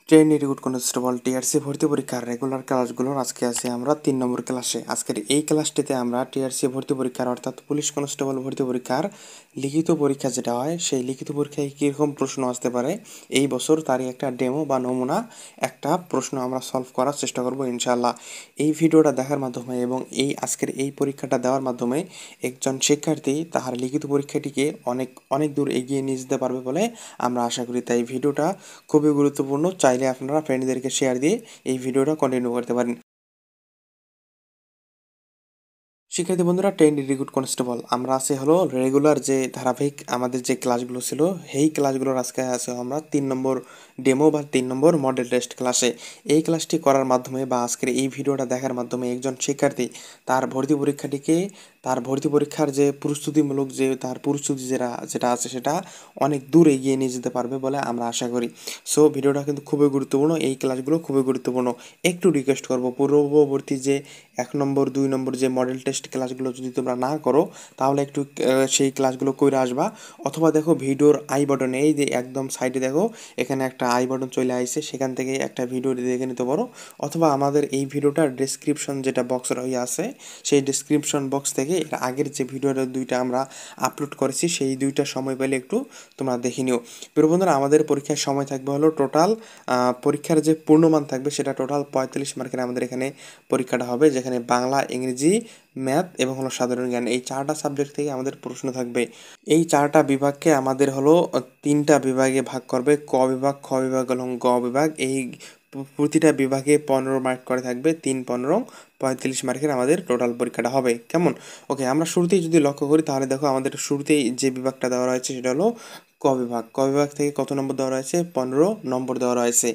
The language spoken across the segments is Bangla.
ট্রেনি রিক্রুট কনস্টেবল টিআরসি ভর্তি পরীক্ষার রেগুলার ক্লাসগুলোর আজকে আছে আমরা 3 নম্বর ক্লাসে। আজকের এই ক্লাসটিতে আমরা টিআরসি ভর্তি পরীক্ষার অর্থাৎ পুলিশ কনস্টেবল ভর্তি পরীক্ষার লিখিত পরীক্ষা যেটা হয় সেই লিখিত পরীক্ষায় কীরকম প্রশ্ন আসতে পারে এই বছর তারই একটা ডেমো বা নমুনা একটা প্রশ্ন আমরা সলভ করার চেষ্টা করব ইনশাআল্লাহ। এই ভিডিওটা দেখার মাধ্যমে এবং আজকের এই পরীক্ষাটা দেওয়ার মাধ্যমে একজন শিক্ষার্থী তাহার লিখিত পরীক্ষাটিকে অনেক অনেক দূর এগিয়ে নিয়ে যেতে পারবে বলে আমরা আশা করি। তাই ভিডিওটা খুবই গুরুত্বপূর্ণ, চাইলে আপনারা ফ্রেন্ডদেরকে শেয়ার দিয়ে এই ভিডিওটা কন্টিনিউ করতে পারেন। শিক্ষার্থী বন্ধুরা, ট্রেন্ড রিক্রুট কনস্টেবল আমরা আছে হলো রেগুলার যে ধারাবাহিক আমাদের যে ক্লাসগুলো ছিল সেই ক্লাসগুলোর আজকে আছে আমরা 3 নম্বর ডেমো বা 3 নম্বর মডেল টেস্ট ক্লাসে। এই ক্লাসটি করার মাধ্যমে বা আজকের এই ভিডিওটা দেখার মাধ্যমে একজন শিক্ষার্থী তার ভর্তি পরীক্ষাটিকে তার ভর্তি পরীক্ষার যে প্রস্তুতিমূলক যে তার প্রস্তুতি যেটা আছে সেটা অনেক দূর এগিয়ে নিয়ে যেতে পারবে বলে আমরা আশা করি। সো ভিডিওটা কিন্তু খুবই গুরুত্বপূর্ণ, এই ক্লাসগুলো খুবই গুরুত্বপূর্ণ। একটু রিকোয়েস্ট করবো, পূর্ববর্তী যে 1 নম্বর 2 নম্বর যে মডেল টেস্ট ক্লাসগুলো যদি তোমরা না করো তাহলে একটু সেই ক্লাসগুলো করে আসবা। অথবা দেখো ভিডিওর আই বাটনে, এই যে একদম সাইডে দেখো এখানে একটা আই বাটন চলে আসছে, সেখান থেকে একটা ভিডিও দেখে নিতে পারো। অথবা আমাদের এই ভিডিওটার ডেসক্রিপশন যেটা বক্স রয়ে আছে সেই ডেসক্রিপশন বক্স থেকে এর আগের যে ভিডিওটা 2টা আমরা আপলোড করেছি সেই 2টা সময় পেলে একটু তোমরা দেখে নিও। প্রিয় বন্ধুরা, আমাদের পরীক্ষার সময় থাকবে হলো টোটাল পরীক্ষার যে পূর্ণমান থাকবে সেটা টোটাল 45 মার্কের আমাদের এখানে পরীক্ষাটা হবে, যেখানে বাংলা, ইংরেজি, ম্যাথ এবং হলো সাধারণ জ্ঞান এই 4টা সাবজেক্ট থেকে আমাদের প্রশ্ন থাকবে। এই 4টা বিভাগকে আমাদের হলো 3টা বিভাগে ভাগ করবে, ক বিভাগ, খ বিভাগ এবং গ বিভাগ। এই প্রতিটা বিভাগে 15 মার্ক করে থাকবে, 3 15 45 মার্কের আমাদের টোটাল পরীক্ষাটা হবে। কেমন? ওকে, আমরা শুরুতেই যদি লক্ষ্য করি তাহলে দেখো আমাদের শুরুতেই যে বিভাগটা দেওয়া রয়েছে সেটা হলো ক বিভাগ। ক বিভাগ থেকে কত নম্বর দেওয়া রয়েছে? 15 নম্বর দেওয়া রয়েছে।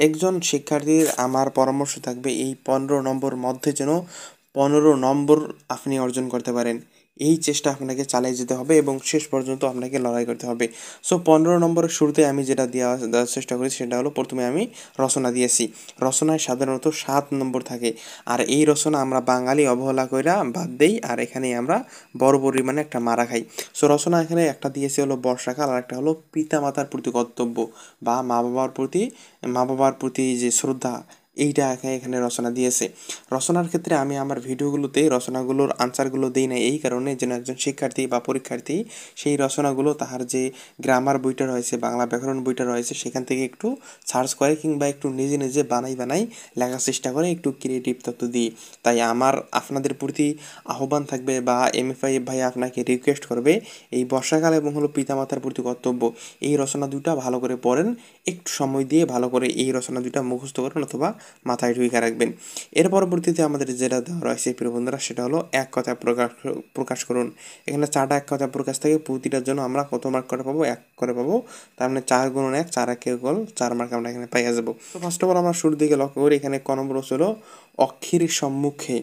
একজন শিক্ষার্থীর আমার পরামর্শ থাকবে এই 15 নম্বর মধ্যে যেন 15 নম্বর আপনি অর্জন করতে পারেন, এই চেষ্টা আপনাকে চালিয়ে যেতে হবে এবং শেষ পর্যন্ত আপনাকে লড়াই করতে হবে। সো 15 নম্বরের শুরুতে আমি যেটা দেওয়ার চেষ্টা করি সেটা হলো প্রথমে আমি রচনা দিয়েছি। রচনায় সাধারণত 7 নম্বর থাকে, আর এই রচনা আমরা বাঙালি অবহেলা কইরা বাদ দেই, আর এখানে আমরা বড় পরিমাণে একটা মারা খাই। সো রচনা এখানে একটা দিয়েছি হলো বর্ষাকাল, আর একটা হলো পিতা মাতার প্রতি কর্তব্য বা মা বাবার প্রতি যে শ্রদ্ধা, এইটা এখানে রচনা দিয়েছে। রচনার ক্ষেত্রে আমি আমার ভিডিওগুলোতে রচনাগুলোর আনসারগুলো দিই না, এই কারণে যেন একজন শিক্ষার্থী বা পরীক্ষার্থী সেই রচনাগুলো তাহার যে গ্রামার বইটা রয়েছে, বাংলা ব্যাকরণ বইটা রয়েছে সেখান থেকে একটু সার্চ করে কিংবা একটু নিজে নিজে বানাই লেখার চেষ্টা করে, একটু ক্রিয়েটিভ তথ্য দিই। তাই আমার আপনাদের প্রতি আহ্বান থাকবে বা এমএফআই ভাই আপনাকে রিকোয়েস্ট করবে এই বর্ষাকাল এবং হলো পিতামাতার প্রতি কর্তব্য এই রচনা দুটা ভালো করে পড়েন, একটু সময় দিয়ে ভালো করে এই রচনা দুটা মুখস্থ করেন অথবা মাথায় ঢুকে রাখবেন। এর পরবর্তীতে আমাদের যেটা দেওয়া রয়েছে প্রিয় বন্ধুরা সেটা হলো এক কথায় প্রকাশ করুন। এখানে 4টা এক কথায় প্রকাশ থেকে প্রতিটার জন্য আমরা কত মার্ক করে পাবো? 1 করে পাবো। তার মানে 4 গুণন 1, 4 1 গোল 4 মার্ক আমরা এখানে পাইয়া যাবো। তো ফার্স্ট অফ অল আমরা শুরুর দিকে লক্ষ্য করি, এখানে ক নম্বর হলো অক্ষীর সম্মুখে।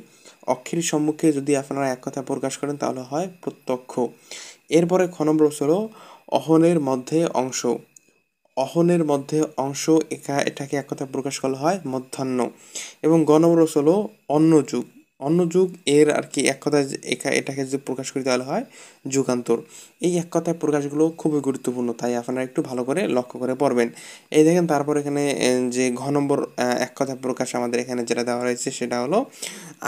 অক্ষীর সম্মুখে যদি আপনারা এক কথায় প্রকাশ করেন তাহলে হয় প্রত্যক্ষ। এরপরে খ নম্বর হলো অহনের মধ্যে অংশ। অহনের মধ্যে অংশ এটাকে এক কথায় প্রকাশ করা হয় মধ্যাহ্ন। এবং গ নম্বর হলো অন্য যুগ। অন্য যুগ এর আর কি এক কথায় এটাকে যদি প্রকাশ করি তাহলে হয় যুগান্তর। এই এক কথায় প্রকাশগুলো খুবই গুরুত্বপূর্ণ, তাই আপনারা একটু ভালো করে লক্ষ্য করে পড়বেন। এই দেখেন, তারপর এখানে যে ঘ নম্বর এক কথায় প্রকাশ আমাদের এখানে যেটা দেওয়া রয়েছে সেটা হলো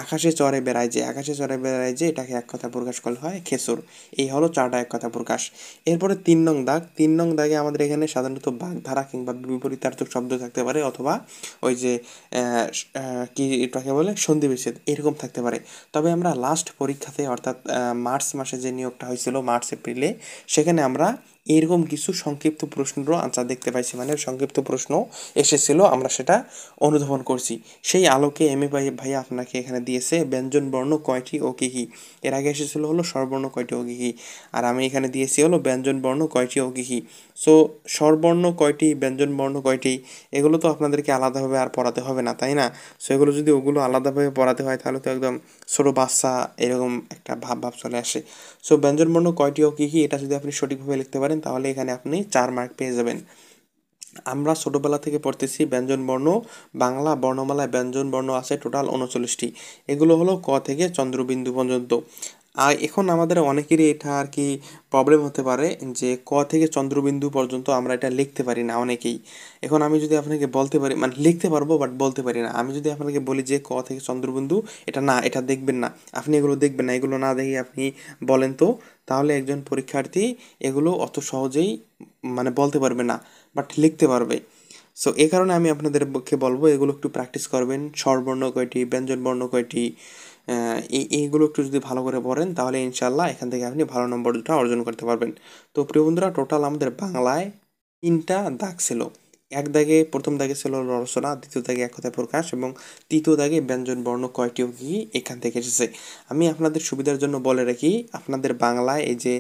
আকাশে চড়ে বেড়ায় যে। আকাশে চড়ে বেড়ায় যে এটাকে এক কথা প্রকাশ করা হয় খেসর। এই হলো 4টা এক কথা প্রকাশ। এরপরে 3 নং দাগ। 3 নং দাগে আমাদের এখানে সাধারণত বাগধারা কিংবা বিপরীতার্থক শব্দ থাকতে পারে, অথবা ওই যে কি এটাকে বলে সন্ধি বিচ্ছেদ এরকম থাকতে পারে। তবে আমরা লাস্ট পরীক্ষাতে অর্থাৎ মার্চ মাসে যে নিয়োগটা হয়েছিল মার্চ এপ্রিলে, সেখানে আমরা এরকম কিছু সংক্ষিপ্ত প্রশ্নেরও আনসার দেখতে পাইছি, মানে সংক্ষিপ্ত প্রশ্ন এসেছিল, আমরা সেটা অনুধাবন করছি। সেই আলোকে ভাই আপনাকে এখানে দিয়েছে ব্যঞ্জন বর্ণ কয়টি ও কী কী। এর আগে এসেছিল হলো স্বরবর্ণ কয়টি ও কী কী, আর আমি এখানে দিয়েছি হলো ব্যঞ্জন বর্ণ কয়টি ও কী কী। সো স্বরবর্ণ কয়টি, ব্যঞ্জন বর্ণ কয়টি, এগুলো তো আপনাদেরকে আলাদাভাবে আর পড়াতে হবে না, তাই না? সো এগুলো যদি ওগুলো আলাদাভাবে পড়াতে হয় তাহলে তো একদম ছোটো বাচ্চা এরকম একটা ভাব চলে আসে। সো ব্যঞ্জন বর্ণ কয়টি ও কী কী এটা যদি আপনি সঠিকভাবে লিখতে পারেন তাহলে এখানে আপনি 4 মার্ক পেয়ে যাবেন। আমরা ছোটোবেলা থেকে পড়তেছি ব্যঞ্জন বর্ণ, বাংলা বর্ণমালায় ব্যঞ্জন বর্ণ আছে টোটাল 39টি। এগুলো হলো ক থেকে চন্দ্রবিন্দু পর্যন্ত। আর এখন আমাদের অনেকেরই এটা আর কি প্রবলেম হতে পারে যে ক থেকে চন্দ্রবিন্দু পর্যন্ত আমরা এটা লিখতে পারি না অনেকেই। এখন আমি যদি আপনাকে বলতে পারি, মানে লিখতে পারবো বাট বলতে পারি না, আমি যদি আপনাকে বলি যে ক থেকে চন্দ্রবিন্দু, এটা না, এটা দেখবেন না, আপনি এগুলো দেখবেন না, এগুলো না দেখে আপনি বলেন তো, তাহলে একজন পরীক্ষার্থী এগুলো অত সহজেই মানে বলতে পারবে না, বাট লিখতে পারবে। সো এই কারণে আমি আপনাদেরকে বলবো এগুলো একটু প্র্যাকটিস করবেন। স্বরবর্ণ কয়টি, ব্যঞ্জনবর্ণ কয়টি, এইগুলো একটু যদি ভালো করে পড়েন তাহলে ইনশাল্লাহ এখান থেকে আপনি ভালো নম্বরটা অর্জন করতে পারবেন। তো প্রিয় বন্ধুরা, টোটাল আমাদের বাংলায় 3টা দাগ ছিল। এক দাগে, প্রথম দাগে ছিল রচনা, দ্বিতীয় দাগে এক কথায় প্রকাশ, এবং তৃতীয় দাগে ব্যঞ্জন বর্ণ কয়টি ও কি এখান থেকে এসেছে। আমি আপনাদের সুবিধার জন্য বলে রাখি, আপনাদের বাংলায় এই যে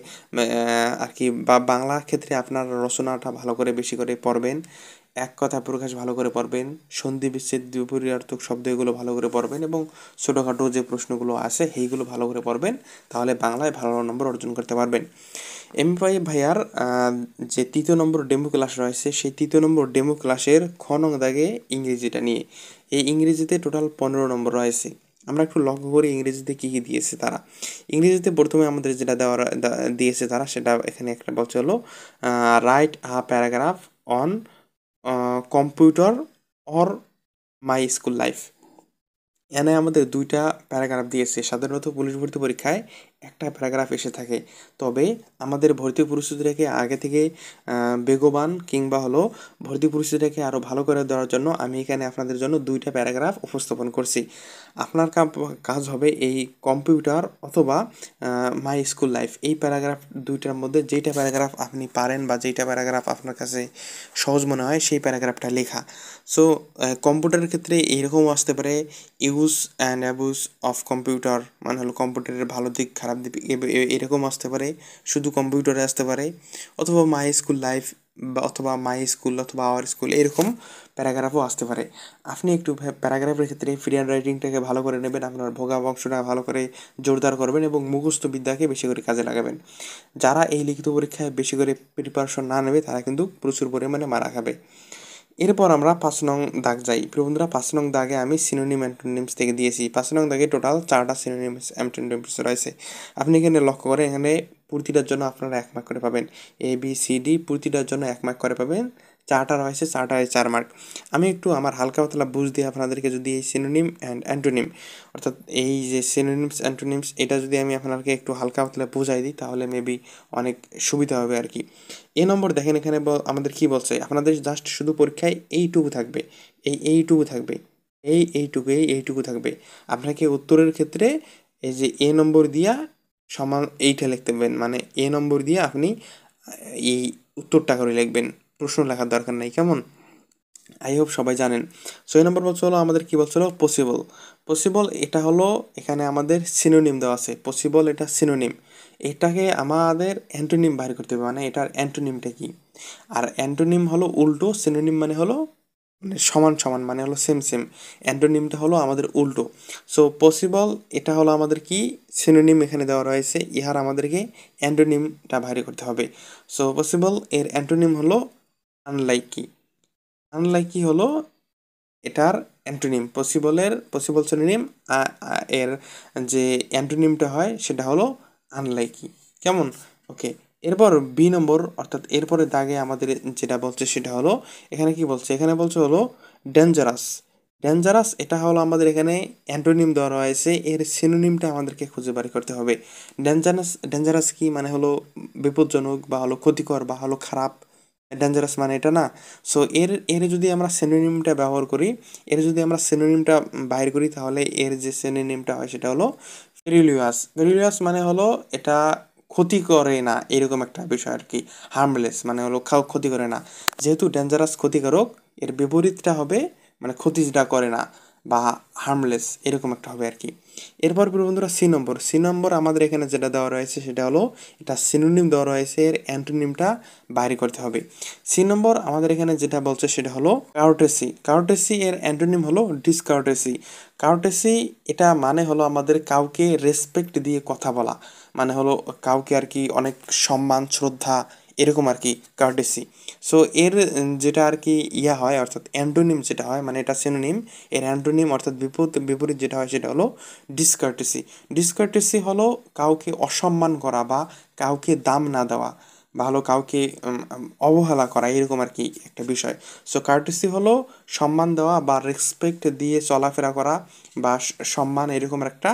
আর কি বাংলার ক্ষেত্রে আপনার রচনাটা ভালো করে বেশি করে পড়বেন, এক কথা প্রকাশ ভালো করে পড়বেন, সন্ধি বিচ্ছেদ বিপরীতার্থক শব্দ এগুলো ভালো করে পড়বেন, এবং ছোটোখাটো যে প্রশ্নগুলো আছে সেইগুলো ভালো করে পড়বেন, তাহলে বাংলায় ভালো নম্বর অর্জন করতে পারবেন। এমপাই ভাইয়ার যে 3য় নম্বর ডেমো ক্লাস রয়েছে, সেই 3য় নম্বর ডেমো ক্লাসের খ নং দাগে ইংরেজিটা নিয়ে, এই ইংরেজিতে টোটাল 15 নম্বর রয়েছে। আমরা একটু লক্ষ্য করি ইংরেজিতে কী কী দিয়েছে তারা। ইংরেজিতে প্রথমে আমাদের যেটা দিয়েছে তারা, সেটা এখানে একটা বলছে হলো write a paragraph on computer or my school life. এখানে আমাদের 2টা প্যারাগ্রাফ দিয়েছে। সাধারণত পুলিশ ভর্তি পরীক্ষায় একটা প্যারাগ্রাফ এসে থাকে, তবে আমাদের ভর্তি পরিস্থিতিটাকে আগে থেকে বেগবান কিংবা হলো ভর্তি পরিস্থিতিটাকে আরও ভালো করে দেওয়ার জন্য আমি এখানে আপনাদের জন্য 2টা প্যারাগ্রাফ উপস্থাপন করছি। আপনার কাজ হবে এই কম্পিউটার অথবা মাই স্কুল লাইফ, এই প্যারাগ্রাফ 2টার মধ্যে যেইটা প্যারাগ্রাফ আপনি পারেন বা যেইটা প্যারাগ্রাফ আপনার কাছে সহজ মনে হয় সেই প্যারাগ্রাফটা লেখা। সো কম্পিউটারের ক্ষেত্রে এইরকমও আসতে পারে, use and abuse of computer, মানে হলো কম্পিউটারের ভালো দিক খারাপ দিক এরকম আসতে পারে, শুধু কম্পিউটারে আসতে পারে, অথবা মাই স্কুল লাইফ বা অথবা মাই স্কুল অথবা আওয়ার স্কুল, এরকম প্যারাগ্রাফও আসতে পারে। আপনি একটু প্যারাগ্রাফের ক্ষেত্রে ফ্রি হ্যান্ড রাইটিংটাকে ভালো করে নেবেন, আপনার ভোগা বংশটা ভালো করে জোরদার করবেন এবং মুখস্থ বিদ্যাকে বেশি করে কাজে লাগাবেন। যারা এই লিখিত পরীক্ষায় বেশি করে প্রিপারেশন না নেবে তারা কিন্তু প্রচুর পরিমাণে মারা খাবে। এরপর আমরা 5 নং দাগ যাই। প্রিয় বন্ধুরা, 5 নং দাগে আমি সিনোনিম অ্যান্টোনিমস থেকে দিয়েছি। 5 নং দাগে টোটাল 4টা সিনোনিমস অ্যান্টোনিমস রয়েছে। আপনি এখানে লক্ষ্য করেন, এখানে প্রতিটার জন্য আপনারা 1 মার্ক করে পাবেন। এ বি সি ডি প্রতিটার জন্য 1 মার্ক করে পাবেন। 4টা রয়েছে, 4টায় 4 মার্ক। আমি একটু আমার হালকা পাতলা বুঝ দিয়ে আপনাদেরকে যদি এই সিনোনিম অ্যান্ড অ্যান্টোনিম, অর্থাৎ এই যে সিনোনিমস অ্যান্টোনিমস, এটা যদি আমি আপনাদেরকে একটু হালকা পাতলা বুঝাই দিই তাহলে মেবি অনেক সুবিধা হবে আর কি। এ নম্বর দেখেন, এখানে আমাদের কি বলছে, আপনাদের জাস্ট শুধু পরীক্ষায় এইটুকু থাকবে, এইটুকু থাকবে, এইটুকু থাকবে। আপনাকে উত্তরের ক্ষেত্রে এই যে এ নম্বর দিয়া সমান এইটা লিখতে পারবেন, মানে এ নম্বর দিয়ে আপনি এই উত্তরটা করে লিখবেন, প্রশ্ন লেখার দরকার নাই, কেমন? আই হোপ সবাই জানেন। 6 নম্বর বলছে হলো আমাদের কি বলছিল, পসিবল। পসিবল এটা হলো, এখানে আমাদের সিনোনিম দেওয়া আছে, পসিবল এটা সিনোনিম, এটাকে আমাদের অ্যান্টোনিম বাইর করতে হবে, মানে এটার অ্যান্টোনিমটা কি। আর অ্যান্টোনিম হলো উল্টো, সিনোনিম মানে হলো মানে সমান সমান, মানে হলো সেম সেম, অ্যান্টোনিমটা হলো আমাদের উল্টো। সো পসিবল এটা হলো আমাদের কি, সিনোনিম এখানে দেওয়া রয়েছে, ইহার আমাদেরকে অ্যান্টোনিমটা বাইর করতে হবে। সো পসিবল এর অ্যান্টোনিম হলো আনলাইকি। আনলাইকি হলো এটার অ্যান্টোনিম। পসিবল সিনোনিম, এর যে অ্যান্টোনিমটা হয় সেটা হলো আনলাইকি, কেমন? ওকে। এরপর বি নম্বর, অর্থাৎ এরপরে দাগে আমাদের যেটা বলছে সেটা হলো, এখানে কি বলছে, এখানে বলছে হলো ডেঞ্জারাস। ডেঞ্জারাস এটা হলো আমাদের এখানে অ্যান্টোনিম দেওয়া রয়েছে, এর সিনোনিমটা আমাদেরকে খুঁজে বের করতে হবে। ডেঞ্জারাস কি, মানে হলো বিপজ্জনক বা হলো ক্ষতিকর বা হলো খারাপ, ডেঞ্জারাস মানে এটা না। সো এর এর যদি আমরা সিনোনিমটা ব্যবহার করি, এর যদি আমরা সিনোনিমটা বাইর করি, তাহলে এর যে সিনোনিমটা হয় সেটা হলো পেরিলিয়াস। পেরিলিয়াস মানে হলো এটা ক্ষতি করে না, এরকম একটা বিষয় আর কি। হার্মলেস মানে হলো ক্ষতি করে না। যেহেতু ডেঞ্জারাস ক্ষতিকারক, এর বিপরীতটা হবে মানে ক্ষতি যেটা করে না বা হার্মলেস, এরকম একটা হবে আর কি। এরপর প্রিয় বন্ধুরা, সি নম্বর আমাদের এখানে যেটা দেওয়া রয়েছে সেটা হলো, এটা সিনোনিম দেওয়া রয়েছে, এর অ্যান্টোনিমটা বাইর করতে হবে। সি নম্বর আমাদের এখানে যেটা বলছে সেটা হলো কার্টেসি। কার্টেসি এর অ্যান্টোনিম হলো ডিসকার্টেসি। কার্টেসি এটা মানে হলো আমাদের কাউকে রেসপেক্ট দিয়ে কথা বলা, মানে হলো কাউকে আর কি অনেক সম্মান শ্রদ্ধা এরকম আর কি কার্টেসি। সো এর যেটা আর কি ইয়া হয় অর্থাৎ অ্যান্টোনিম যেটা হয়, মানে এটা সিনোনিম, এর অ্যান্টোনিম অর্থাৎ বিপরীত যেটা হয় সেটা হলো ডিসকার্টেসি। ডিসকার্টেসি হলো কাউকে অসম্মান করা বা কাউকে দাম না দেওয়া, ভালো কাউকে অবহেলা করা, এরকম আর কি একটা বিষয়। সো কার্টেসি হলো সম্মান দেওয়া বা রেসপেক্ট দিয়ে চলাফেরা করা বা সম্মান, এরকম একটা।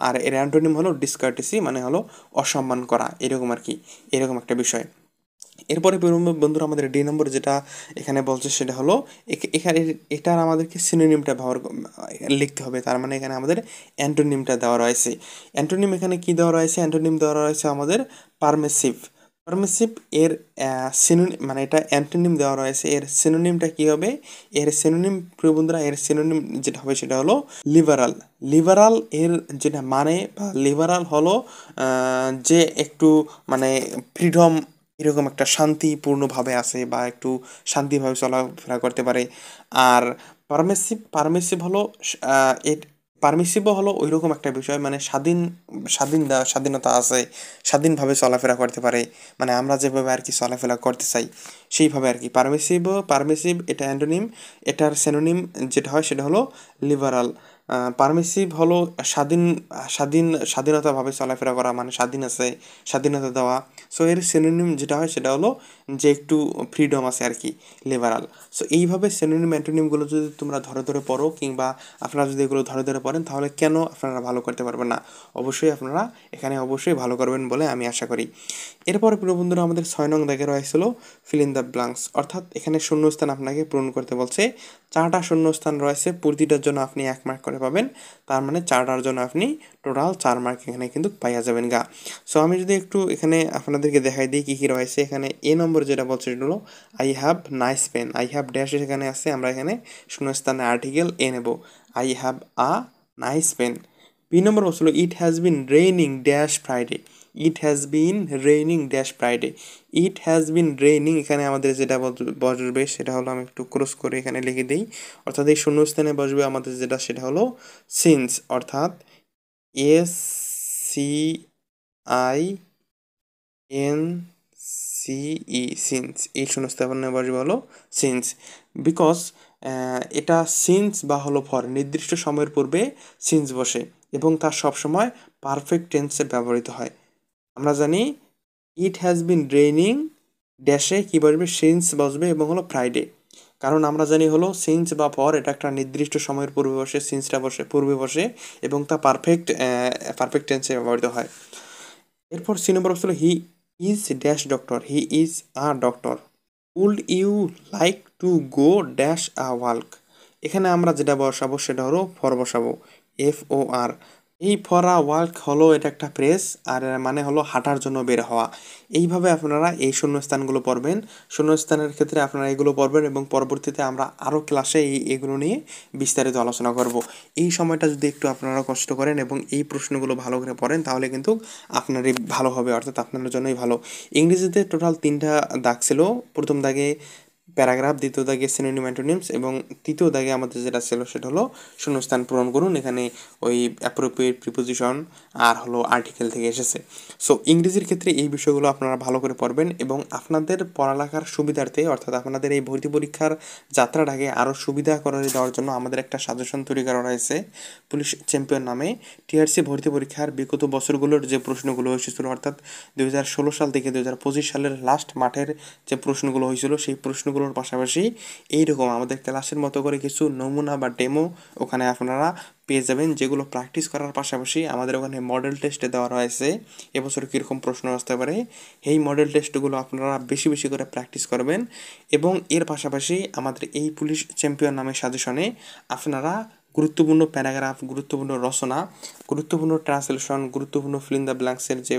আর এর অ্যান্টোনিম হলো ডিসকার্টেসি, মানে হলো অসম্মান করা, এরকম আর কি, এরকম একটা বিষয়। এরপরে বন্ধুরা আমাদের ডি নম্বর যেটা এখানে বলছে সেটা হলো এখানে এটার আমাদেরকে সিনোনিমটা লিখতে হবে। তার মানে এখানে আমাদের অ্যান্টোনিমটা দেওয়া রয়েছে। অ্যান্টোনিম এখানে কি দেওয়া রয়েছে? অ্যান্টোনিম দেওয়া রয়েছে আমাদের পারমিসিভ। পারমিসিভ এর সিনোনিম, মানে এটা অ্যান্টোনিম দেওয়া রয়েছে, এর সিনোনিমটা কি হবে? এর সিনোনিম প্রিয় বন্ধুরা, এর সিনোনিম যেটা হবে সেটা হলো লিবারাল। লিবারাল এর যেটা মানে বা লিবারাল হলো যে একটু মানে ফ্রিডম, এরকম একটা শান্তিপূর্ণভাবে আছে বা একটু শান্তিভাবে চলাফেরা করতে পারে। আর পারমিসিভ হলো পারমিসিভও হলো ওই রকম একটা বিষয়, মানে স্বাধীনতা আছে, স্বাধীনভাবে চলাফেরা করতে পারে, মানে আমরা যেভাবে আর কি চলাফেরা করতে চাই সেইভাবে আর কি। পারমিসিভ এটা অ্যান্টোনিম, এটার সিনোনিম যেটা হয় সেটা হলো লিবারাল। পারমিসিভ হলো স্বাধীনতাভাবে চলাফেরা করা, মানে স্বাধীন আছে, স্বাধীনতা দেওয়া। সো এর সিনোনিম যেটা হয় সেটা হলো যে একটু ফ্রিডম আছে আর কি, লিবারাল। সো এইভাবে সিনোনিম অ্যান্টোনিমগুলো যদি তোমরা ধরে ধরে পড়ো, কিংবা আপনারা যদি এগুলো ধরে ধরে পড়েন, তাহলে কেন আপনারা ভালো করতে পারবেন না? অবশ্যই আপনারা এখানে অবশ্যই ভালো করবেন বলে আমি আশা করি। এরপরে প্রিয় বন্ধুরা আমাদের 6 নং দাগে রয়েছিল ফিল ইন দ্য ব্লাঙ্কস, অর্থাৎ এখানে শূন্যস্থান আপনাকে পূরণ করতে বলছে। 4টা শূন্যস্থান রয়েছে, প্রতিটার জন্য আপনি 1 মার্ক করে পাবেন। তার মানে 4টার জন্য আপনি টোটাল 4 মার্ক এখানে কিন্তু পাইয়া যাবেন গা। সো আমি যদি একটু এখানে আপনাদেরকে দেখাই দিই কী কী রয়েছে। এখানে এ নম্বর যেটা বলছে সেটা হলো I have nice pen. I have dash এখানে আছে, আমরা এখানে শূন্যস্থানে আর্টিকেল এ নেব। I have a nice pen. B number বলছিল it has been raining dash Friday. It has been raining dash Friday. It has been raining এখানে আমাদের যেটা বসবে সেটা হলো, আমি একটু ক্রস করে এখানে লিখে দিই, অর্থাৎ এই শূন্যস্থানে বসবে আমাদের যেটা সেটা হলো সিন্স, অর্থাৎ S C I N C E, since. এই শূন্যস্থানে বসবে হলো সিন্স। বিকজ এটা সিন্স বা হলো ফর নির্দিষ্ট সময়ের পূর্বে সিন্স বসে এবং তা সবসময় পারফেক্ট টেন্সে ব্যবহৃত হয়। আমরা জানি ইট হ্যাজ বিন রেইনিং ড্যাশে কী বসবে? সিন্স বসবে এবং হলো ফ্রাইডে। কারণ আমরা জানি হলো সিন্স বা ফর এটা একটা নির্দিষ্ট সময়ের পূর্বে বসে, সিন্সটা বসে পূর্বে বসে এবং তা পারফেক্ট টেন্সে ব্যবহৃত হয়। এরপর সি নম্বর হচ্ছিল he is dash doctor. He is a doctor. Would you like to go dash a work. এখানে আমরা যেটা বসাবো সেটা হলো ফর বসাবো, FOR। এই ফর আ ওয়ার্ক হলো এটা একটা প্রেস, আর এর মানে হলো হাঁটার জন্য বের হওয়া। এইভাবে আপনারা এই শূন্যস্থানগুলো পড়বেন। শূন্যস্থানের ক্ষেত্রে আপনারা এগুলো পড়বেন এবং পরবর্তীতে আমরা আরও ক্লাসে এগুলো নিয়ে বিস্তারিত আলোচনা করব। এই সময়টা যদি একটু আপনারা কষ্ট করেন এবং এই প্রশ্নগুলো ভালো করে পড়েন, তাহলে কিন্তু আপনারই ভালো হবে, অর্থাৎ আপনার জন্যই ভালো। ইংরেজিতে টোটাল 3টা দাগ ছিল। প্রথম দাগে প্যারাগ্রাফ, দ্বিতীয় দাগে সিনোনিম অ্যান্টোনিমস এবং তৃতীয় দাগে আমাদের যেটা ছিল সেটা হলো শূন্যস্থান পূরণ করুন। এখানে ওই অ্যাপ্রোপ্রিয়েট প্রিপোজিশন আর হলো আর্টিকেল থেকে এসেছে। সো ইংরেজির ক্ষেত্রে এই বিষয়গুলো আপনারা ভালো করে পড়বেন এবং আপনাদের পড়ালেখার সুবিধার্থে, অর্থাৎ আপনাদের এই ভর্তি পরীক্ষার যাত্রাটাকে আরও সুবিধা করে দেওয়ার জন্য আমাদের একটা সাজেশন তৈরি করা হয়েছে পুলিশ চ্যাম্পিয়ন নামে। টিআরসি ভর্তি পরীক্ষার বিগত বছরগুলোর যে প্রশ্নগুলো এসেছিল, অর্থাৎ 2016 সাল থেকে 2025 সালের লাস্ট মাঠের যে প্রশ্নগুলো হয়েছিল, সেই প্রশ্নগুলোর পাশাপাশি এইরকম আমাদের ক্লাসের মতো করে কিছু নমুনা বা ডেমো ওখানে আপনারা পেয়ে যাবেন, যেগুলো প্র্যাকটিস করার পাশাপাশি আমাদের ওখানে মডেল টেস্টে দেওয়া রয়েছে এবছর কীরকম প্রশ্ন আসতে পারে। এই মডেল টেস্টগুলো আপনারা বেশি বেশি করে প্র্যাকটিস করবেন এবং এর পাশাপাশি আমাদের এই পুলিশ চ্যাম্পিয়ন নামের সাজেশনে আপনারা গুরুত্বপূর্ণ প্যারাগ্রাফ, গুরুত্বপূর্ণ রচনা, গুরুত্বপূর্ণ ট্রান্সলেশন, গুরুত্বপূর্ণ ফিল ইন দ্য ব্ল্যাঙ্কসের যে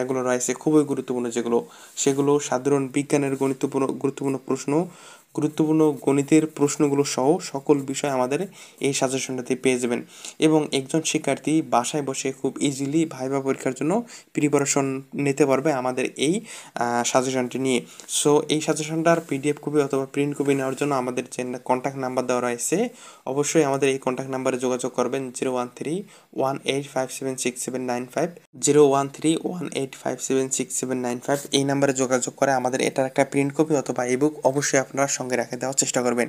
গুলো রয়েছে খুবই গুরুত্বপূর্ণ যেগুলো, সেগুলো সাধারণ বিজ্ঞানের গুরুত্বপূর্ণ প্রশ্ন, গুরুত্বপূর্ণ গণিতের প্রশ্নগুলো সহ সকল বিষয় আমাদের এই সাজেশনটাতে পেয়ে যাবেন এবং একজন শিক্ষার্থী বাসায় বসে খুব ইজিলি ভাইভা পরীক্ষার জন্য প্রিপারেশন নিতে পারবে আমাদের এই সাজেশনটি নিয়ে। সো এই সাজেশনটার পিডিএফ কপি অথবা প্রিন্ট কপি নেওয়ার জন্য আমাদের যে কন্ট্যাক্ট নাম্বার দেওয়া রয়েছে অবশ্যই আমাদের এই কন্ট্যাক্ট নাম্বারে যোগাযোগ করবেন 013-18576795 013-18576795 এই নাম্বারে যোগাযোগ করে আমাদের এটার একটা প্রিন্ট কপি অথবা ইবুক অবশ্যই আপনারা সঙ্গে রেখে দেওয়ার চেষ্টা করবেন।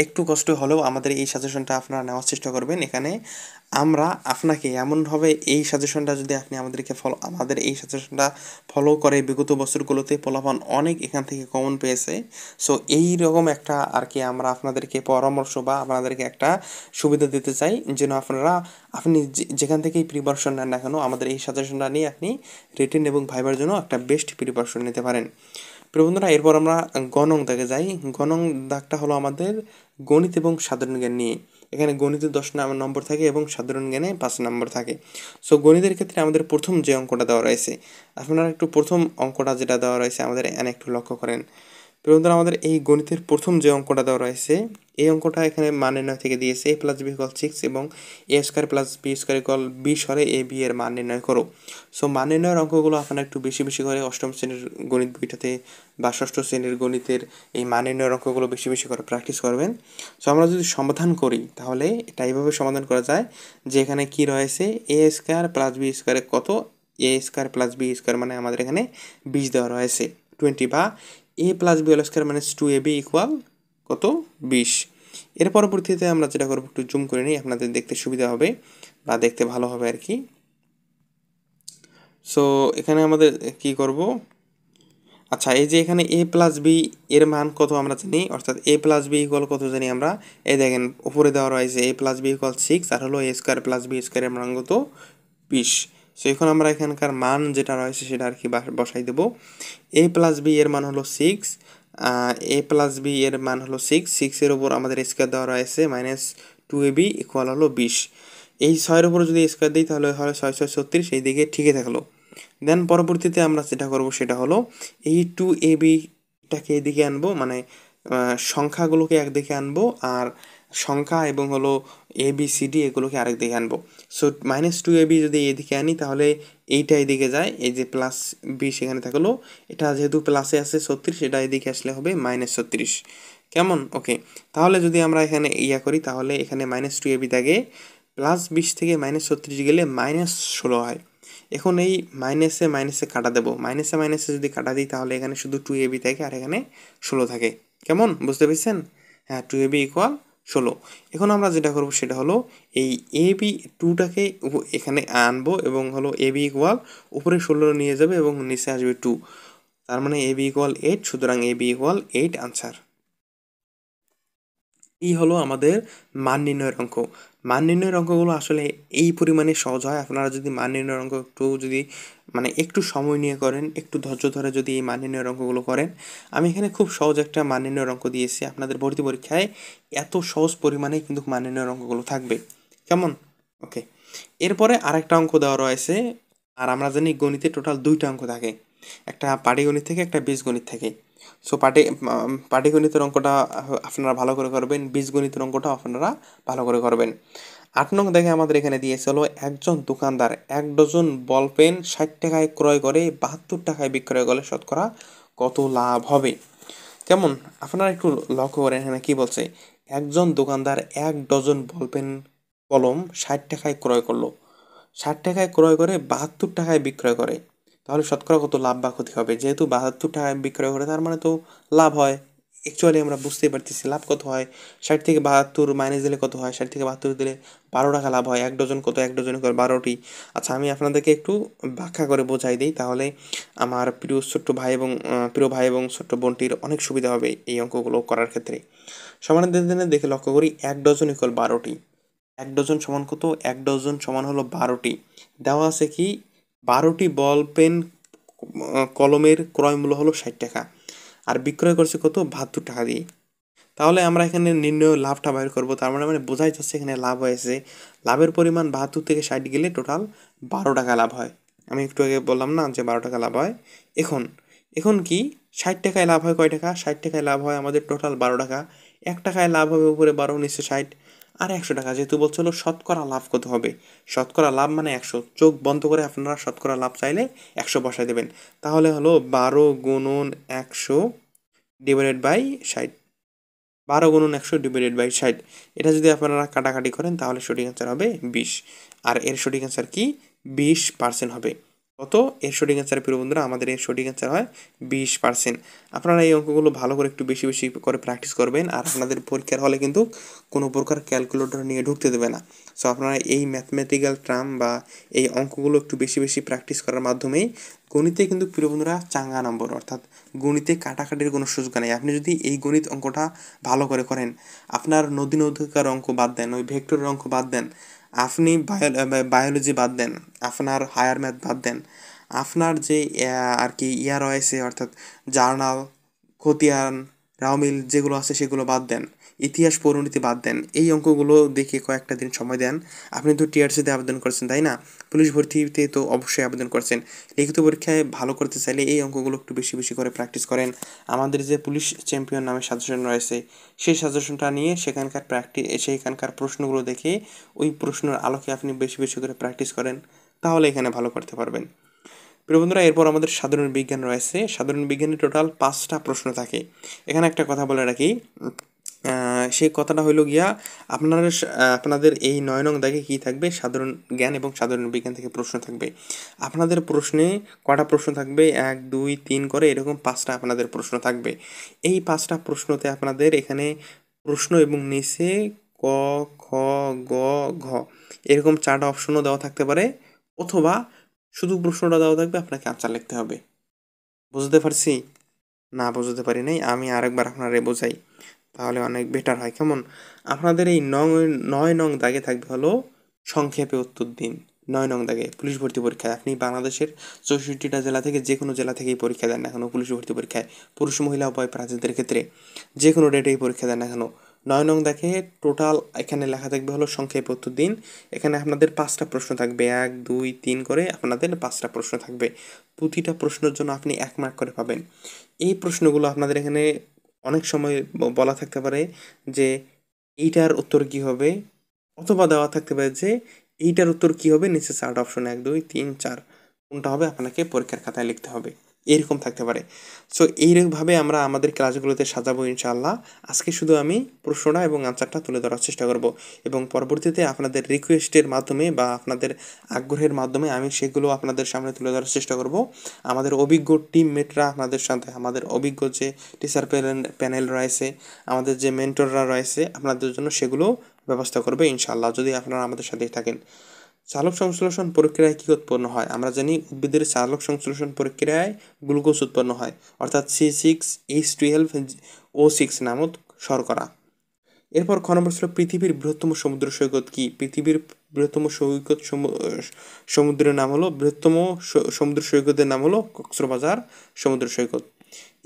একটু কষ্ট হলেও আমাদের এই সাজেশনটা আপনারা নেওয়ার চেষ্টা করবেন। এখানে আমরা আপনাকে এমনভাবে এই সাজেশনটা যদি আপনি আমাদের এই সাজেশনটা ফলো করে বিগত বছরগুলোতে ফলাফল অনেক এখান থেকে কমন পেয়েছে। সো এই রকম একটা আর কি আমরা আপনাদেরকে পরামর্শ বা আপনাদেরকে একটা সুবিধা দিতে চাই যেন আপনি যেখান থেকেই প্রিপারেশন নেন না কেন আমাদের এই সাজেশনটা নিয়ে আপনি রিটেন এবং ভাইবার জন্য একটা বেস্ট প্রিপারেশন নিতে পারেন। প্রিয় বন্ধুরা, এরপর আমরা গণং দাগে যাই। গণং দাগটা হলো আমাদের গণিত এবং সাধারণ জ্ঞান নিয়ে। এখানে গণিতে 10 নম্বর থাকে এবং সাধারণ জ্ঞানে 5 নম্বর থাকে। সো গণিতের ক্ষেত্রে আমাদের প্রথম যে অঙ্কটা দেওয়া রয়েছে, আপনারা একটু প্রথম অঙ্কটা যেটা দেওয়া রয়েছে আমাদের এখানে একটু লক্ষ্য করেন। প্রিয় বন্ধুরা, আমাদের এই গণিতের প্রথম যে অঙ্কটা দেওয়া রয়েছে এই অঙ্কটা এখানে মান নির্ণয় থেকে দিয়েছে a + b = 6 এবং a² + b² = b সরে a b এর মান নির্ণয় করো। সো মান নির্ণয়ের অঙ্কগুলো আপনারা একটু বেশি বেশি করে অষ্টম শ্রেণীর গণিত বইটাতে বা ষষ্ঠ শ্রেণীর গণিতের এই মান নির্ণয়ের অঙ্কগুলো বেশি বেশি করে প্র্যাকটিস করবেন। সো আমরা যদি সমাধান করি তাহলে এটা এইভাবে সমাধান করা যায় যে এখানে কি রয়েছে a² + b² কত, a² + b² মানে আমাদের এখানে 20 দেওয়া রয়েছে 20 বা a + b² - 2ab = কত 20। এর পরবর্তীতে আমরা যেটা করবো একটু জুম করে নিই আপনাদের দেখতে সুবিধা হবে বা দেখতে ভালো হবে আর কি। সো এখানে আমাদের কি করব, আচ্ছা এই যে এখানে a + b এর মান কত আমরা জানি, অর্থাৎ a + b = কত জানি আমরা। এই দেখেন উপরে দেওয়া রয়েছে a + b = 6 আর হলো a² + b² এর মান কত 20। সো এখন আমরা এখানকার মান যেটা রয়েছে সেটা আর কি বসাই দেব। a + b এর মান হলো 6, a + b এর মান হলো 6 এর উপর আমাদের স্কয়ার দেওয়া রয়েছে -2ab = হলো 20। এই 6 এর উপর যদি স্কয়ার দিই তাহলে হয় 6 6 36, এই দিকে ঠিকই থাকলো। দেন পরবর্তীতে আমরা যেটা করব সেটা হলো এই 2ab টাকে এদিকে আনবো, মানে সংখ্যাগুলোকে একদিকে আনবো আর সংখ্যা এবং হলো ABCD এগুলোকে আরেক দিকে আনবো। সো -2ab যদি এদিকে আনি তাহলে এইটা এদিকে যায়, এই যে +20 এখানে থাকলো, এটা যেহেতু প্লাসে আছে 36 এটা এদিকে আসলে হবে -36। কেমন? ওকে। তাহলে যদি আমরা এখানে করি তাহলে এখানে -2ab থাকে, +20 থেকে -36 গেলে -16 হয়। এখন এই মাইনাসে মাইনাসে কাটা দেবো, মাইনাসে মাইনাসে যদি কাটা দিই তাহলে এখানে শুধু 2ab থাকে আর এখানে 16 থাকে। কেমন, বুঝতে পেরেছেন? হ্যাঁ, 2ab = 16। এখন আমরা যেটা করব সেটা হলো এই ab 2টাকে এখানে আনবো এবং হলো ab = উপরে 16 নিয়ে যাবে এবং নিচে আসবে 2, তার মানে ab = 8, সুতরাং ab = 8 আনসার। এই হলো আমাদের মান নির্ণয়ের অঙ্ক। মান নির্ণয়ের অঙ্কগুলো আসলে এই পরিমাণে সহজ হয়, আপনারা যদি মান নির্ণয়ের অঙ্ক একটু সময় নিয়ে করেন, একটু ধৈর্য ধরে যদি এই মান নির্ণয়ের অঙ্কগুলো করেন। আমি এখানে খুব সহজ একটা মান নির্ণয়ের অঙ্ক দিয়েছি, আপনাদের ভর্তি পরীক্ষায় এত সহজ পরিমাণেই কিন্তু মান নির্ণয়ের অঙ্কগুলো থাকবে। কেমন? ওকে। এরপরে আরেকটা অঙ্ক দেওয়া রয়েছে, আর আমরা জানি গণিতে টোটাল 2টা অঙ্ক থাকে, একটা পাটিগণিত থেকে একটা বীজগণিত থেকে। সো পাটিগণিতের অঙ্কটা আপনারা ভালো করে করবেন, বীজগণিতের অঙ্কটা আপনারা ভালো করে করবেন। 8 নং দেখে আমাদের এখানে দিয়েছে হলো একজন দোকানদার 1 ডজন বল পেন 60 টাকায় ক্রয় করে 72 টাকায় বিক্রয় করলে শতকরা কত লাভ হবে? কেমন, আপনারা একটু লক্ষ্য করেন এখানে কি বলছে। একজন দোকানদার 1 ডজন বল পেন কলম 60 টাকায় ক্রয় করলো, 60 টাকায় ক্রয় করে 72 টাকায় বিক্রয় করে, তাহলে শতকরা কত লাভ বা ক্ষতি হবে? যেহেতু 72 টাকায় বিক্রয় করে তার মানে তো লাভ হয়। অ্যাকচুয়ালি আমরা বুঝতেই পারতেছি লাভ কত হয়। 60 থেকে 72 মাইনাস দিলে কত হয়? 60 থেকে 72 দিলে 12 টাকা লাভ হয়। 1 ডজন কত? 1 ডজনে করে 12টি। আচ্ছা, আমি আপনাদেরকে একটু ব্যাখ্যা করে বোঝাই দিই, তাহলে আমার প্রিয় ভাই এবং ছোট্ট বোনটির অনেক সুবিধা হবে এই অঙ্কগুলো করার ক্ষেত্রে। সমানের দিনে দেখে লক্ষ্য করি 1 ডজন = 12টি। 1 ডজন সমান কত? 1 ডজন সমান হলো 12টি। দেওয়া আছে কি 12টি বল পেন কলমের ক্রয় মূল্য হলো 60 টাকা আর বিক্রয় করছে কত? 72 টাকা দিয়ে। তাহলে আমরা এখানে নির্ণয় লাভটা বাইর করবো, তার মানে বোঝাই যাচ্ছে এখানে লাভ হয়েছে। লাভের পরিমাণ 72 থেকে 60 গেলে টোটাল 12 টাকা লাভ হয়। আমি একটু আগে বললাম না যে 12 টাকা লাভ হয়। এখন কি 60 টাকায় লাভ হয় কয় টাকা? 60 টাকায় লাভ হয় আমাদের টোটাল 12 টাকা। 1 টাকায় লাভ হবে উপরে 12, নিচে 60, আর 100 টাকা। যেহেতু বলছিল শতকরা লাভ কত হবে, শতকরা লাভ মানে 100। চোখ বন্ধ করে আপনারা শতকরা লাভ চাইলে 100 বসায় দেবেন। তাহলে হলো 12 গুণন 100 ডিভাইডেড বাই 60। 12 গুণন 100 ডিভাইডেড বাই 60। এটা যদি আপনারা কাটাকাটি করেন তাহলে সঠিক অ্যান্সার হবে 20। আর এর সঠিক অ্যান্সার কি? 20% হবে। কত? এর সঠিক অ্যান্সার প্রিয় বন্ধুরা, আমাদের এর সঠিক অ্যান্সার হয় 20%। আপনারা এই অঙ্কগুলো ভালো করে একটু বেশি বেশি করে প্র্যাকটিস করবেন, আর আপনাদের পরীক্ষার হলে কিন্তু কোনো প্রকার ক্যালকুলেটর নিয়ে ঢুকতে দেবে না। সো আপনারা এই ম্যাথমেটিক্যাল টার্ম বা এই অঙ্কগুলো একটু বেশি বেশি প্র্যাকটিস করার মাধ্যমেই গণিতে কিন্তু প্রিয় বন্ধুরা চাঙ্গা নম্বর, অর্থাৎ গণিতে কাটাকাটির কোনো সুযোগ নেই। আপনি যদি এই গণিত অঙ্কটা ভালো করে করেন, আপনার নদী নৌকার অঙ্ক বাদ দেন, ওই ভেক্টরের অঙ্ক বাদ দেন, আপনি বায়োলজি বাদ দেন, আপনার হায়ার ম্যাথ বাদ দেন, আপনার যে আর কি ইয়া রয়েছে অর্থাৎ জার্নাল, খতিয়ান, রাউমিল যেগুলো আছে সেগুলো বাদ দেন, ইতিহাস পরিণতি বাদ দেন, এই অঙ্কগুলো দেখে কয়েকটা দিন সময় দেন। আপনি তো টিআরসিতে আবেদন করছেন তাই না? পুলিশ ভর্তিতে তো অবশ্যই আবেদন করছেন। লিখিত পরীক্ষায় ভালো করতে চাইলে এই অঙ্কগুলো একটু বেশি বেশি করে প্র্যাকটিস করেন। আমাদের যে পুলিশ চ্যাম্পিয়ন নামে সাজেশন রয়েছে, সেই সাজেশনটা নিয়ে সেখানকার প্রশ্নগুলো দেখে ওই প্রশ্নের আলোকে আপনি বেশি বেশি করে প্র্যাকটিস করেন, তাহলে এখানে ভালো করতে পারবেন। প্রিয় বন্ধুরা, এরপর আমাদের সাধারণ বিজ্ঞান রয়েছে। সাধারণ বিজ্ঞানে টোটাল 5টা প্রশ্ন থাকে। এখানে একটা কথা বলে রাখি, সেই কথাটা হইল গিয়া আপনাদের এই 9 নং দাগে কী থাকবে? সাধারণ জ্ঞান এবং সাধারণ বিজ্ঞান থেকে প্রশ্ন থাকবে। আপনাদের প্রশ্নে কটা প্রশ্ন থাকবে? 1, 2, 3 করে এরকম 5টা আপনাদের প্রশ্ন থাকবে। এই 5টা প্রশ্নতে আপনাদের এখানে প্রশ্ন এবং নিচে ক, খ, গ, ঘ এরকম 4টা অপশনও দেওয়া থাকতে পারে, অথবা শুধু প্রশ্নটা দেওয়া থাকবে, আপনাকে আনসার লিখতে হবে। বুঝতে পারছি? না বুঝতে পারি নাই, আমি আরেকবার আপনারে বোঝাই, তাহলে অনেক বেটার হয়। কেমন? আপনাদের এই 9 নং দাগে থাকবে হলো সংক্ষেপে উত্তর দিন। 9 নং দাগে পুলিশ ভর্তি পরীক্ষায় আপনি বাংলাদেশের 64টা জেলা থেকে যে কোনো জেলা থেকেই পরীক্ষা দেন না কেন, পুলিশ ভর্তি পরীক্ষায় পুরুষ মহিলা উভয় প্রার্থীদের ক্ষেত্রে যে কোনো ডেটেই পরীক্ষা দেন না কেন, 9 নং দাগে টোটাল এখানে লেখা থাকবে হলো সংক্ষেপে উত্তর দিন। এখানে আপনাদের 5টা প্রশ্ন থাকবে, 1, 2, 3 করে আপনাদের 5টা প্রশ্ন থাকবে। প্রতিটা প্রশ্নের জন্য আপনি 1 মার্ক করে পাবেন। এই প্রশ্নগুলো আপনাদের এখানে অনেক সময় বলা থাকতে পারে যে এইটার উত্তর কি হবে, অথবা দেওয়া থাকতে পারে যে এইটার উত্তর কি হবে, নিচে 4টা অপশন 1, 2, 3, 4 কোনটা হবে আপনাকে পরীক্ষার খাতায় লিখতে হবে, এরকম থাকতে পারে। সো এইরকমভাবে আমরা আমাদের ক্লাসগুলোতে সাজাবো ইনশাআল্লাহ। আজকে শুধু আমি প্রশ্নটা এবং আনসারটা তুলে ধরার চেষ্টা করব, এবং পরবর্তীতে আপনাদের রিকোয়েস্টের মাধ্যমে বা আপনাদের আগ্রহের মাধ্যমে আমি সেগুলো আপনাদের সামনে তুলে ধরার চেষ্টা করব। আমাদের অভিজ্ঞ টিমমেটরা আপনাদের সাথে, আমাদের অভিজ্ঞ যে টিচার প্যানেল রয়েছে, আমাদের যে মেন্টররা রয়েছে, আপনাদের জন্য সেগুলো ব্যবস্থা করবে ইনশাআল্লাহ, যদি আপনারা আমাদের সাথেই থাকেন। চালক সংশ্লেষণ প্রক্রিয়ায় কী উৎপন্ন হয়? আমরা জানি উদ্ভিদের চালক সংশ্লেষণ প্রক্রিয়ায় গ্লুকোজ উৎপন্ন হয়, অর্থাৎ C6H12O6 নামক শর্করা। এরপর খ নম্বর ছিল পৃথিবীর বৃহত্তম সমুদ্র সৈকত কি? পৃথিবীর বৃহত্তম সমুদ্রের নাম হলো সমুদ্র সৈকতের নাম হলো কক্সবাজার সমুদ্র সৈকত।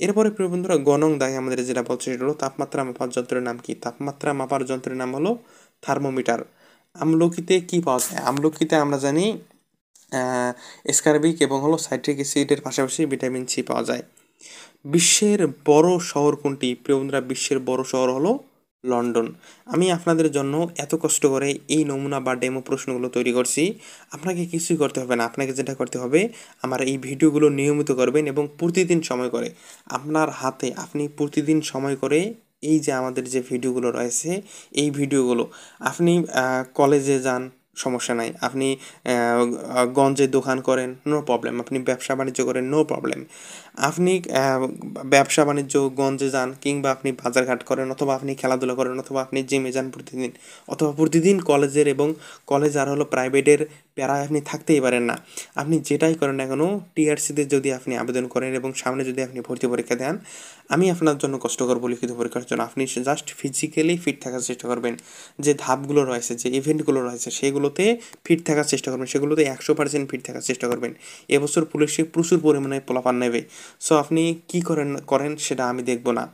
এরপরে প্রিয় বন্ধুরা, গ নং দাগে আমাদের যেটা বলছে সেটা হলো তাপমাত্রা মাপার যন্ত্রের নাম কি? তাপমাত্রা মাপার যন্ত্রের নাম হলো থার্মোমিটার। আমলকিতে কি পাওয়া যায়? আমলকিতে আমরা জানি স্কারবিক এবং হলো সাইট্রিক অ্যাসিডের পাশাপাশি ভিটামিন সি পাওয়া যায়। বিশ্বের বড় শহর কোনটি? প্রিয় বন্ধুরা, বিশ্বের বড় শহর হলো লন্ডন। আমি আপনাদের জন্য এত কষ্ট করে এই নমুনা বা ডেমো প্রশ্নগুলো তৈরি করছি, আপনাকে কিছুই করতে হবে না। আপনাকে যেটা করতে হবে, আমার এই ভিডিওগুলো নিয়মিত করবেন এবং প্রতিদিন সময় করে আপনার হাতে আপনি প্রতিদিন সময় করে এই যে আমাদের যে ভিডিওগুলো রয়েছে, এই ভিডিওগুলো আপনি কলেজে যান, সমস্যা নাই, আপনি গঞ্জে দোকান করেন, নো প্রবলেম, আপনি ব্যবসা বাণিজ্য করেন, নো প্রবলেম, আপনি ব্যবসা বাণিজ্য গঞ্জে যান, কিংবা আপনি বাজারঘাট করেন, অথবা আপনি খেলাধুলা করেন, অথবা আপনি জিমে যান প্রতিদিন, অথবা প্রতিদিন কলেজের এবং কলেজ আর হলো প্রাইভেটের প্যারায় আপনি থাকতেই পারেন না, আপনি যেটাই করেন না কেন, টিআরসিতে যদি আপনি আবেদন করেন এবং সামনে যদি আপনি ভর্তি পরীক্ষা দেন, আমি আপনার জন্য কষ্ট করবো লিখিত পরীক্ষার জন্য। আপনি জাস্ট ফিজিক্যালি ফিট থাকার চেষ্টা করবেন, যে ধাপগুলো রয়েছে, যে ইভেন্টগুলো রয়েছে, সেগুলোতে ফিট থাকার চেষ্টা করবেন, সেগুলোতে 100% ফিট থাকার চেষ্টা করবেন। এবছর পুলিশে প্রচুর পরিমাণে পোলাপান নেবে। সো আপনি কি করেন সেটা আমি দেখব না।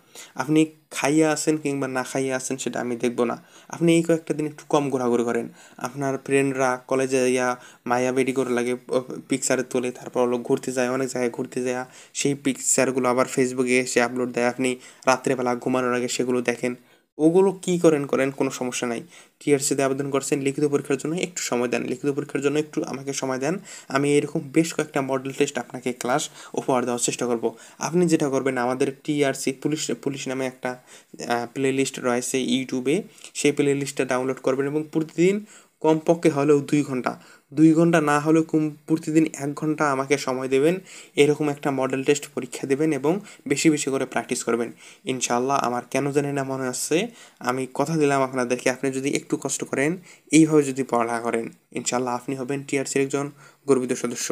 আপনি খাইয়া আছেন কিংবা না খাইয়া আছেন সেটা আমি দেখব না। আপনি এই কয়েকটা দিন একটু কম ঘোরাঘুরি করেন। আপনার ফ্রেন্ডরা কলেজে যাইয়া মায়াবেডি করে লাগে পিকচার তোলে, তারপর হলো ঘুরতে যায়, অনেক জায়গায় ঘুরতে যাইয়া সেই পিকচারগুলো আবার ফেসবুকে এসে আপলোড দেয়। আপনি রাত্রেবেলা ঘুমানোর আগে সেগুলো দেখেন। ওগুলো কি করেন করেন, কোনো সমস্যা নাই। টিআরসিতে আবেদন করছেন, লিখিত পরীক্ষার জন্য একটু সময় দেন, লিখিত পরীক্ষার জন্য একটু আমাকে সময় দেন। আমি এরকম বেশ কয়েকটা মডেল টেস্ট আপনাকে ক্লাস উপহার দেওয়ার চেষ্টা করব। আপনি যেটা করবেন, আমাদের টিআরসি পুলিশ পুলিশ নামে একটা প্লে লিস্ট রয়েছে ইউটিউবে, সেই প্লে লিস্টটা ডাউনলোড করবেন এবং প্রতিদিন কমপক্ষে হলেও 2 ঘন্টা, 2 ঘন্টা না হলেও প্রতিদিন 1 ঘন্টা আমাকে সময় দেবেন। এরকম একটা মডেল টেস্ট পরীক্ষা দেবেন এবং বেশি বেশি করে প্র্যাকটিস করবেন। ইনশাআল্লাহ আমার কেন জানি না মনে হচ্ছে, আমি কথা দিলাম আপনাদেরকে, আপনি যদি একটু কষ্ট করেন, এইভাবে যদি পড়ালেখা করেন, ইনশাআল্লাহ আপনি হবেন টিআরসির একজন গর্বিত সদস্য।